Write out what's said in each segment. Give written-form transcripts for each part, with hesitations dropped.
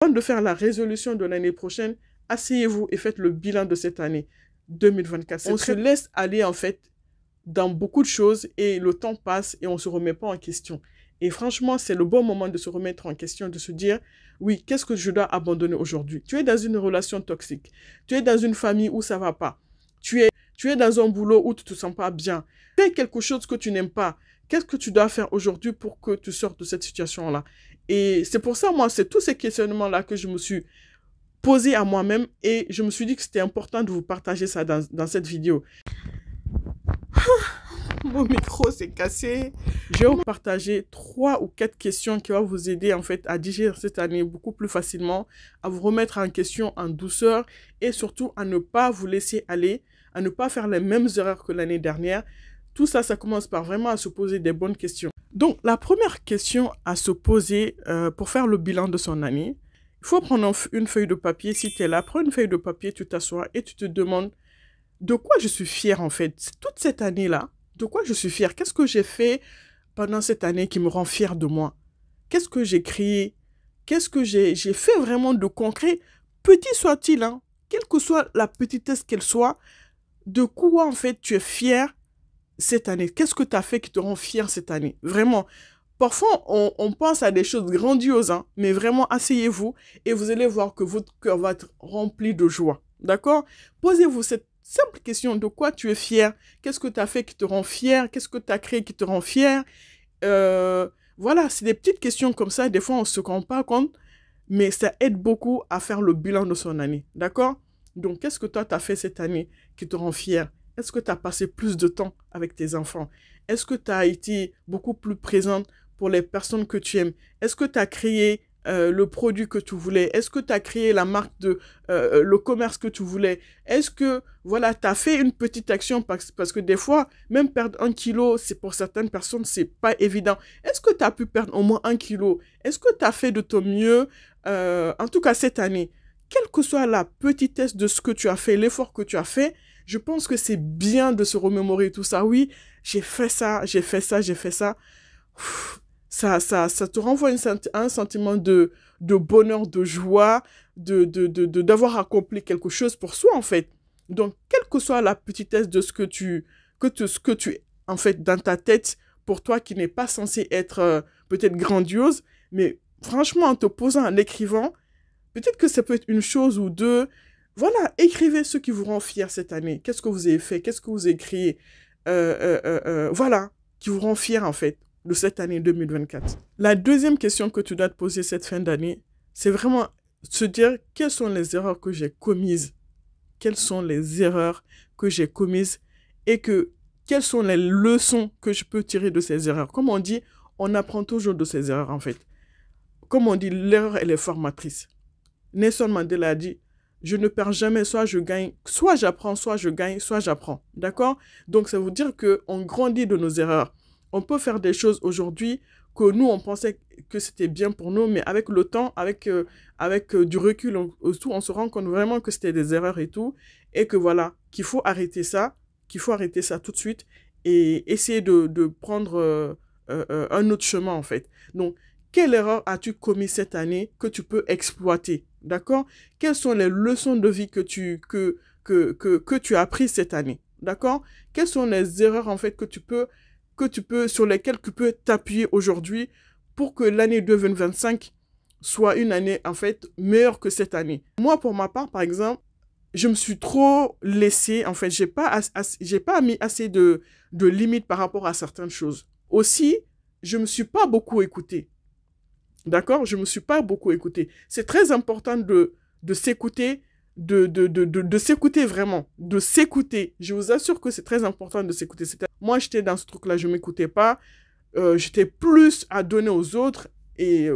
Avant de faire la résolution de l'année prochaine, asseyez-vous et faites le bilan de cette année 2024. On se laisse aller en fait dans beaucoup de choses et le temps passe et on ne se remet pas en question. Et franchement, c'est le bon moment de se remettre en question, de se dire, oui, qu'est-ce que je dois abandonner aujourd'hui? Tu es dans une relation toxique. Tu es dans une famille où ça ne va pas. Tu es dans un boulot où tu ne te sens pas bien. Tu fais quelque chose que tu n'aimes pas. Qu'est-ce que tu dois faire aujourd'hui pour que tu sortes de cette situation-là? Et c'est pour ça, moi, c'est tous ces questionnements-là que je me suis posé à moi-même et je me suis dit que c'était important de vous partager ça dans cette vidéo. Mon micro s'est cassé. Je vais vous partager 3 ou 4 questions qui vont vous aider en fait à digérer cette année beaucoup plus facilement, à vous remettre en question en douceur et surtout à ne pas vous laisser aller, à ne pas faire les mêmes erreurs que l'année dernière. Tout ça, ça commence par vraiment à se poser des bonnes questions. Donc, la première question à se poser pour faire le bilan de son année, il faut prendre une feuille de papier. Si tu es là, prends une feuille de papier, tu t'assois et tu te demandes de quoi je suis fière en fait. Toute cette année-là, de quoi je suis fière? Qu'est-ce que j'ai fait pendant cette année qui me rend fière de moi? Qu'est-ce que j'ai créé? Qu'est-ce que j'ai fait vraiment de concret? Petit soit-il, hein, quelle que soit la petitesse qu'elle soit, de quoi en fait tu es fière cette année? Qu'est-ce que tu as fait qui te rend fière cette année? Vraiment. Parfois, on pense à des choses grandioses, hein, mais vraiment, asseyez-vous et vous allez voir que votre cœur va être rempli de joie. D'accord? Posez-vous cette simple question, de quoi tu es fier? Qu'est-ce que tu as fait qui te rend fier? Qu'est-ce que tu as créé qui te rend fier? Voilà, c'est des petites questions comme ça. Des fois, on ne se rend pas compte, mais ça aide beaucoup à faire le bilan de son année. D'accord? Donc, qu'est-ce que toi, tu as fait cette année qui te rend fier? Est-ce que tu as passé plus de temps avec tes enfants? Est-ce que tu as été beaucoup plus présente pour les personnes que tu aimes? Est-ce que tu as créé le produit que tu voulais? Est-ce que tu as créé la marque le commerce que tu voulais? Est-ce que, voilà, tu as fait une petite action parce que des fois, même perdre 1 kilo, c'est pour certaines personnes, c'est pas évident. Est-ce que tu as pu perdre au moins 1 kilo? Est-ce que tu as fait de ton mieux, en tout cas cette année? Quelle que soit la petitesse de ce que tu as fait, l'effort que tu as fait, je pense que c'est bien de se remémorer tout ça. Oui, j'ai fait ça, j'ai fait ça, j'ai fait ça. Ça te renvoie un sentiment de bonheur, de joie, d'avoir accompli quelque chose pour soi, en fait. Donc, quelle que soit la petitesse de ce que tu en fait, dans ta tête, pour toi, qui n'est pas censé être peut-être grandiose, mais franchement, en te posant, en écrivant, peut-être que ça peut être une chose ou deux. Voilà, écrivez ce qui vous rend fier cette année. Qu'est-ce que vous avez fait? Qu'est-ce que vous avez créé? Voilà, qui vous rend fier, en fait, de cette année 2024. La deuxième question que tu dois te poser cette fin d'année, c'est vraiment se dire quelles sont les erreurs que j'ai commises. Quelles sont les erreurs que j'ai commises et quelles sont les leçons que je peux tirer de ces erreurs. Comme on dit, on apprend toujours de ces erreurs, en fait. Comme on dit, l'erreur, elle est formatrice. Nelson Mandela a dit, je ne perds jamais, soit je gagne, soit j'apprends, soit je gagne, soit j'apprends. D'accord? Donc, ça veut dire qu'on grandit de nos erreurs. On peut faire des choses aujourd'hui que nous, on pensait que c'était bien pour nous, mais avec le temps, avec du recul, on se rend compte vraiment que c'était des erreurs et tout, et que voilà, qu'il faut arrêter ça tout de suite et essayer de prendre un autre chemin, en fait. Donc, quelle erreur as-tu commis cette année que tu peux exploiter? D'accord? Quelles sont les leçons de vie que tu as apprises cette année? D'accord? Quelles sont les erreurs, en fait, sur lesquelles tu peux t'appuyer aujourd'hui pour que l'année 2025 soit une année, en fait, meilleure que cette année? Moi, pour ma part, par exemple, je me suis trop laissée, en fait, j'ai pas mis assez de limites par rapport à certaines choses. Aussi, je me suis pas beaucoup écoutée. D'accord? Je ne me suis pas beaucoup écoutée. C'est très important de s'écouter, de s'écouter vraiment, de s'écouter. Je vous assure que c'est très important de s'écouter. Moi, j'étais dans ce truc-là, je ne m'écoutais pas. J'étais plus à donner aux autres et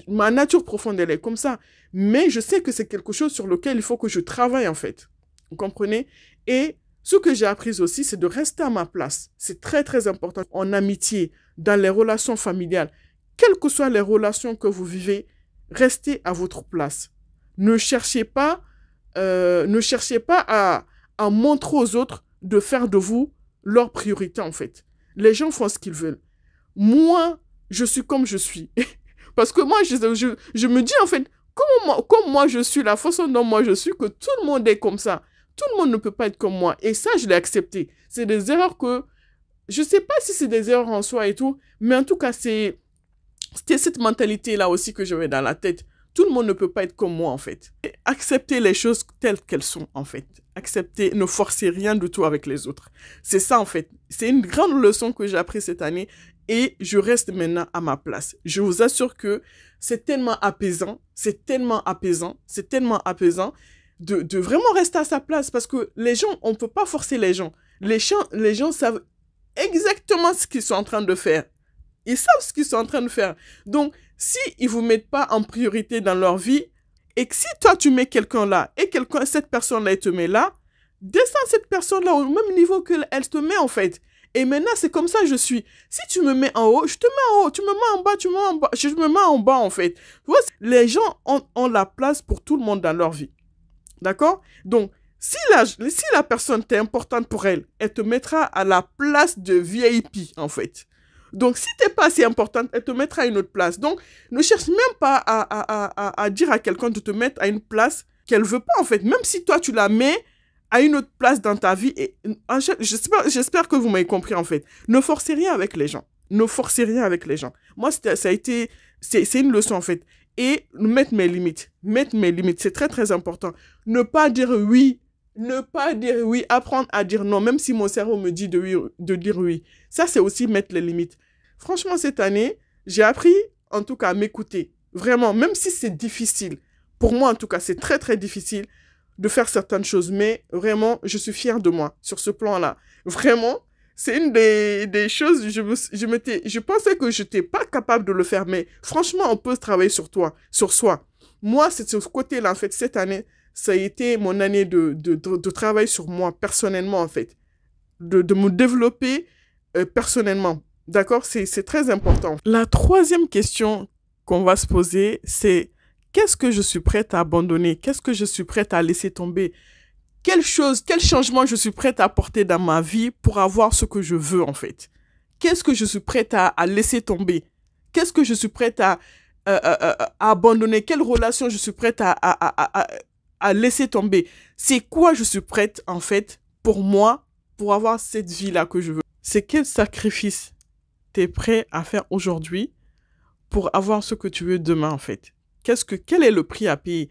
ma nature profonde, elle est comme ça. Mais je sais que c'est quelque chose sur lequel il faut que je travaille, en fait. Vous comprenez? Et ce que j'ai appris aussi, c'est de rester à ma place. C'est très, très important. En amitié, dans les relations familiales, quelles que soient les relations que vous vivez, restez à votre place. Ne cherchez pas à montrer aux autres de faire de vous leur priorité, en fait. Les gens font ce qu'ils veulent. Moi, je suis comme je suis. Parce que moi, je me dis, en fait, Comme moi je suis, la façon dont moi je suis, que tout le monde est comme ça. Tout le monde ne peut pas être comme moi. Et ça, je l'ai accepté. C'est des erreurs que... Je ne sais pas si c'est des erreurs en soi et tout, mais en tout cas, c'était cette mentalité-là aussi que j'avais dans la tête. Tout le monde ne peut pas être comme moi, en fait. Et accepter les choses telles qu'elles sont, en fait. Accepter, ne forcer rien du tout avec les autres. C'est ça, en fait. C'est une grande leçon que j'ai appris cette année et je reste maintenant à ma place. Je vous assure que c'est tellement apaisant, c'est tellement apaisant, c'est tellement apaisant de vraiment rester à sa place parce que les gens, on ne peut pas forcer les gens. Les gens savent exactement ce qu'ils sont en train de faire. Ils savent ce qu'ils sont en train de faire. Donc, si ils vous mettent pas en priorité dans leur vie, et que si toi, tu mets quelqu'un là, et cette personne-là, elle te met là, descends cette personne-là au même niveau qu'elle te met, en fait. Et maintenant, c'est comme ça que je suis. Si tu me mets en haut, je te mets en haut. Tu me mets en bas, tu me mets en bas. Je me mets en bas, en fait. Tu vois, les gens ont la place pour tout le monde dans leur vie. D'accord? Donc, si la personne t'est importante pour elle, elle te mettra à la place de VIP, en fait. Donc, si tu n'es pas assez importante, elle te mettra à une autre place. Donc, ne cherche même pas à dire à quelqu'un de te mettre à une place qu'elle ne veut pas, en fait. Même si toi, tu la mets à une autre place dans ta vie. Et j'espère que vous m'avez compris, en fait. Ne forcez rien avec les gens. Ne forcez rien avec les gens. Moi, c'est une leçon, en fait. Et mettre mes limites. Mettre mes limites, c'est très, très important. Ne pas dire oui. Ne pas dire oui. Apprendre à dire non, même si mon cerveau me dit de dire oui. Ça, c'est aussi mettre les limites. Franchement, cette année, j'ai appris, en tout cas, à m'écouter. Vraiment, même si c'est difficile. Pour moi, en tout cas, c'est très, très difficile de faire certaines choses. Mais vraiment, je suis fière de moi sur ce plan-là. Vraiment, c'est une des choses, je pensais que je n'étais pas capable de le faire. Mais franchement, on peut travailler sur soi. Moi, c'est sur ce côté-là, en fait, cette année, ça a été mon année de travail sur moi, personnellement, en fait. De me développer personnellement. D'accord? C'est très important. La troisième question qu'on va se poser, c'est qu'est-ce que je suis prête à abandonner? Qu'est-ce que je suis prête à laisser tomber? Quel changement je suis prête à apporter dans ma vie pour avoir ce que je veux, en fait? Qu'est-ce que je suis prête à laisser tomber? Qu'est-ce que je suis prête à abandonner? Quelle relation je suis prête à laisser tomber? C'est quoi je suis prête, en fait, pour moi, pour avoir cette vie-là que je veux? C'est quel sacrifice tu es prêt à faire aujourd'hui pour avoir ce que tu veux demain, en fait? Quel est le prix à payer?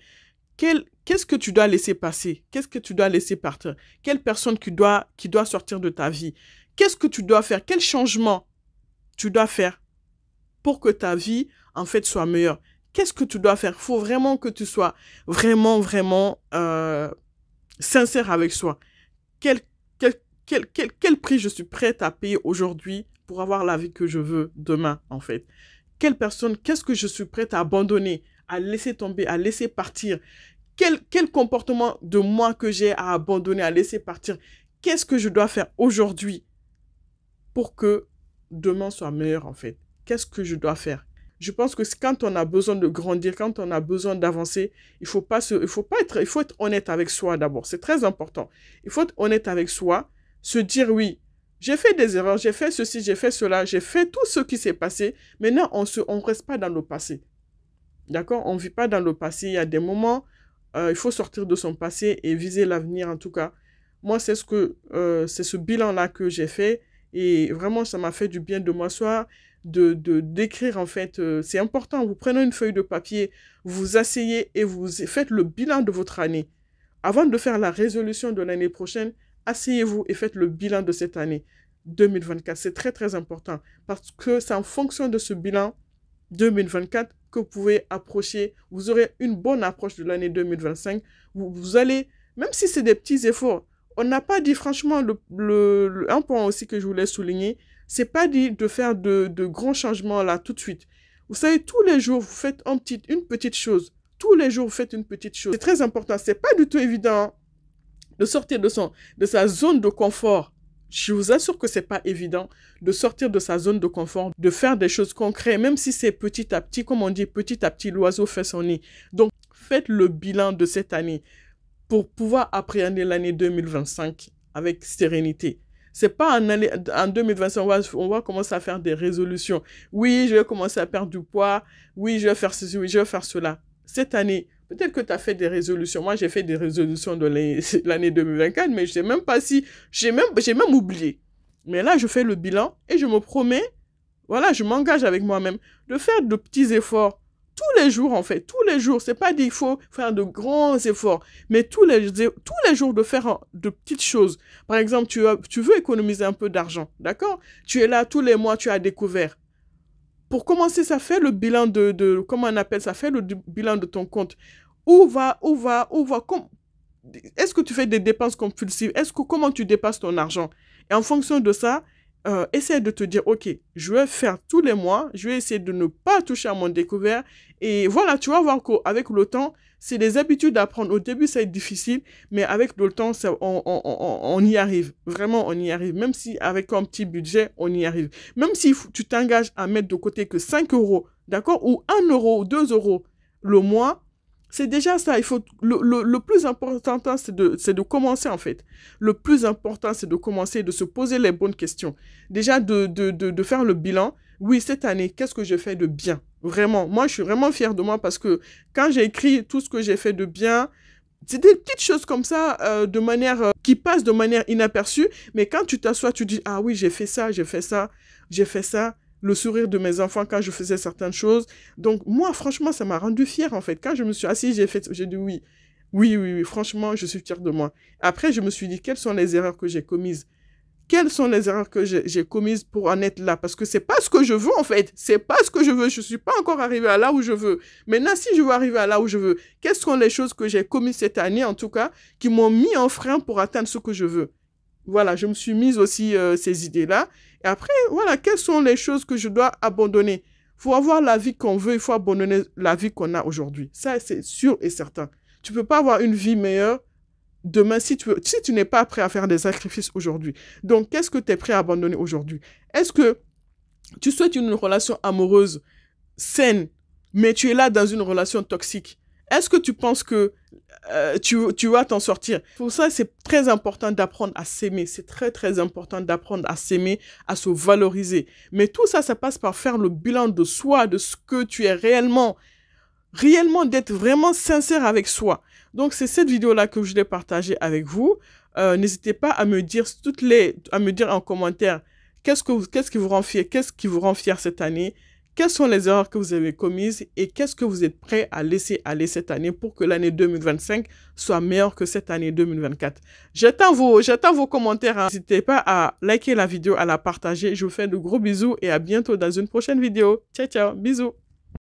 Qu'est-ce que tu dois laisser passer? Qu'est-ce que tu dois laisser partir? Quelle personne qui doit sortir de ta vie? Qu'est-ce que tu dois faire? Quel changement tu dois faire pour que ta vie, en fait, soit meilleure? Qu'est-ce que tu dois faire? Il faut vraiment que tu sois vraiment, vraiment sincère avec soi. Quel prix je suis prête à payer aujourd'hui pour avoir la vie que je veux demain, en fait? Qu'est-ce que je suis prête à abandonner, à laisser tomber, à laisser partir? Quel comportement de moi que j'ai à abandonner, à laisser partir? Qu'est-ce que je dois faire aujourd'hui pour que demain soit meilleur, en fait? Qu'est-ce que je dois faire? Je pense que quand on a besoin de grandir, quand on a besoin d'avancer, il faut être honnête avec soi d'abord. C'est très important. Il faut être honnête avec soi, se dire oui, j'ai fait des erreurs, j'ai fait ceci, j'ai fait cela, j'ai fait tout ce qui s'est passé. Maintenant, on ne reste pas dans le passé. D'accord? On ne vit pas dans le passé. Il y a des moments, il faut sortir de son passé et viser l'avenir, en tout cas. Moi, c'est ce bilan-là que j'ai fait. Et vraiment, ça m'a fait du bien de m'asseoir, d'écrire, en fait. C'est important. Vous prenez une feuille de papier, vous vous asseyez et vous faites le bilan de votre année. Avant de faire la résolution de l'année prochaine, asseyez-vous et faites le bilan de cette année 2024. C'est très, très important parce que c'est en fonction de ce bilan 2024 que vous pouvez approcher. Vous aurez une bonne approche de l'année 2025. Vous allez, même si c'est des petits efforts, on n'a pas dit, franchement, un point aussi que je voulais souligner, c'est pas dit de faire de grands changements là tout de suite. Vous savez, tous les jours, vous faites une petite chose. Tous les jours, vous faites une petite chose. C'est très important. C'est pas du tout évident de sortir de sa zone de confort. Je vous assure que c'est pas évident de sortir de sa zone de confort, de faire des choses concrètes, même si c'est petit à petit, comme on dit, petit à petit, l'oiseau fait son nid. Donc, faites le bilan de cette année pour pouvoir appréhender l'année 2025 avec sérénité. C'est pas en 2025, on va commencer à faire des résolutions. Oui, je vais commencer à perdre du poids. Oui, je vais faire ceci, oui, je vais faire cela. cette année, peut-être que tu as fait des résolutions. Moi, j'ai fait des résolutions de l'année 2024, mais je sais même pas si... J'ai même oublié. Mais là, je fais le bilan et je me promets, voilà, je m'engage avec moi-même de faire de petits efforts tous les jours, en fait. Tous les jours. C'est pas dit qu'il faut faire de grands efforts, mais tous les jours de faire de petites choses. Par exemple, tu veux économiser un peu d'argent, d'accord? Tu es là tous les mois, tu as découvert. Pour commencer, ça fait le bilan comment on appelle ça? Fait le bilan de ton compte. Est-ce que tu fais des dépenses compulsives? Comment tu dépasses ton argent? Et en fonction de ça, essaie de te dire, ok, je vais faire tous les mois, je vais essayer de ne pas toucher à mon découvert. Et voilà, tu vas voir qu'avec le temps, c'est des habitudes à prendre. Au début, ça va être difficile, mais avec le temps, on y arrive. Vraiment, on y arrive. Même si avec un petit budget, on y arrive. Même si tu t'engages à mettre de côté que 5 euros, d'accord, ou 1 euro ou 2 euros le mois, c'est déjà ça. Le plus important, c'est de commencer, en fait. Le plus important, c'est de commencer, de se poser les bonnes questions. Déjà, de faire le bilan. Oui, cette année, qu'est-ce que je fais de bien? Vraiment, moi, je suis vraiment fière de moi parce que quand j'ai écrit tout ce que j'ai fait de bien, c'est des petites choses comme ça, qui passent de manière inaperçue. Mais quand tu t'assois, tu dis, ah oui, j'ai fait ça, j'ai fait ça, j'ai fait ça. Le sourire de mes enfants quand je faisais certaines choses. Donc, moi, franchement, ça m'a rendu fière, en fait. Quand je me suis assise, j'ai dit oui. Oui, franchement, je suis fière de moi. Après, je me suis dit, quelles sont les erreurs que j'ai commises? Quelles sont les erreurs que j'ai commises pour en être là? Parce que c'est pas ce que je veux, en fait. C'est pas ce que je veux. Je suis pas encore arrivée à là où je veux. Maintenant, si je veux arriver à là où je veux, quelles sont les choses que j'ai commises cette année, en tout cas, qui m'ont mis en frein pour atteindre ce que je veux? Voilà, je me suis mise aussi ces idées-là. Et après, voilà, quelles sont les choses que je dois abandonner? Il faut avoir la vie qu'on veut, il faut abandonner la vie qu'on a aujourd'hui. Ça, c'est sûr et certain. Tu ne peux pas avoir une vie meilleure demain si tu n'es pas prêt à faire des sacrifices aujourd'hui. Donc, qu'est-ce que tu es prêt à abandonner aujourd'hui? Est-ce que tu souhaites une relation amoureuse saine, mais tu es là dans une relation toxique? Est-ce que tu penses que tu vas t'en sortir? Pour ça, c'est très important d'apprendre à s'aimer. C'est très, très important d'apprendre à s'aimer, à se valoriser. Mais tout ça, ça passe par faire le bilan de soi, de ce que tu es réellement, d'être vraiment sincère avec soi. Donc, c'est cette vidéo-là que je voulais partager avec vous. N'hésitez pas à me dire en commentaire qu'est-ce qui vous rend fier cette année. Quelles sont les erreurs que vous avez commises et qu'est-ce que vous êtes prêt à laisser aller cette année pour que l'année 2025 soit meilleure que cette année 2024. J'attends vos commentaires. N'hésitez pas à liker la vidéo, à la partager. Je vous fais de gros bisous et à bientôt dans une prochaine vidéo. Ciao, ciao. Bisous.